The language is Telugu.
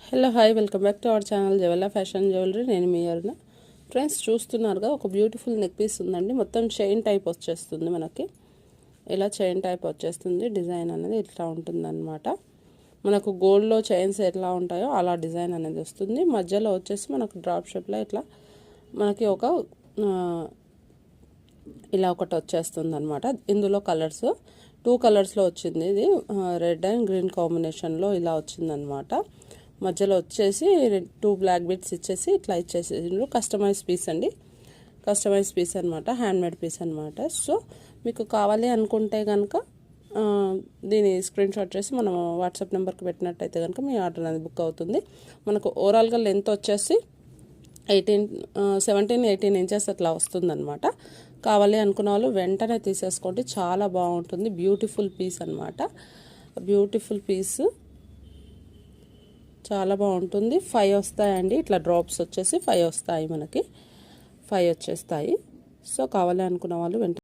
Hello hi welcome back to our channel జవెల్లా ఫ్యాషన్ జ్యువెలరీ. నేను మీ అరుణ. ఫ్రెండ్స్ చూస్తున్నారుగా ఒక బ్యూటిఫుల్ నెక్ పీస్ ఉందండి. మొత్తం చైన్ టైప్ వచ్చేస్తుంది. మనకి ఇలా చైన్ టైప్ వచ్చేస్తుంది. డిజైన్ అనేది ఇట్లా ఉంటుందన్నమాట. మనకు గోల్డ్లో చైన్స్ ఎట్లా ఉంటాయో అలా డిజైన్ అనేది వస్తుంది. మధ్యలో వచ్చేసి మనకు డ్రాప్ షేప్లో ఇట్లా మనకి ఇలా ఒకటి వచ్చేస్తుంది అనమాట. ఇందులో కలర్స్ 2 కలర్స్లో వచ్చింది. ఇది రెడ్ అండ్ గ్రీన్ కాంబినేషన్లో ఇలా వచ్చిందనమాట. మధ్యలో వచ్చేసి 2 బ్లాక్ బీడ్స్ ఇచ్చేసి ఇట్లా ఇచ్చేసి కస్టమైజ్ పీస్ అండి. కస్టమైజ్ పీస్ అనమాట, హ్యాండ్మేడ్ పీస్ అనమాట. సో మీకు కావాలి అనుకుంటే కనుక దీని స్క్రీన్ షాట్ చేసి మనం వాట్సాప్ నెంబర్కి పెట్టినట్టయితే కనుక మీ ఆర్డర్ అనేది బుక్ అవుతుంది. మనకు ఓవరాల్గా లెంత్ వచ్చేసి 17-18 ఇంచెస్ అట్లా వస్తుందన్నమాట. కావాలి అనుకున్న వాళ్ళు వెంటనే తీసేసుకోండి. చాలా బాగుంటుంది. బ్యూటిఫుల్ పీస్ అనమాట. బ్యూటిఫుల్ పీస్ చాలా బాగుంటుంది. 5 వస్తాయండి. ఇట్లా డ్రాప్స్ వచ్చేసి 5 వస్తాయి. మనకి 5 వచ్చేస్తాయి. సో కావాలి అనుకున్న వాళ్ళు వెంటనే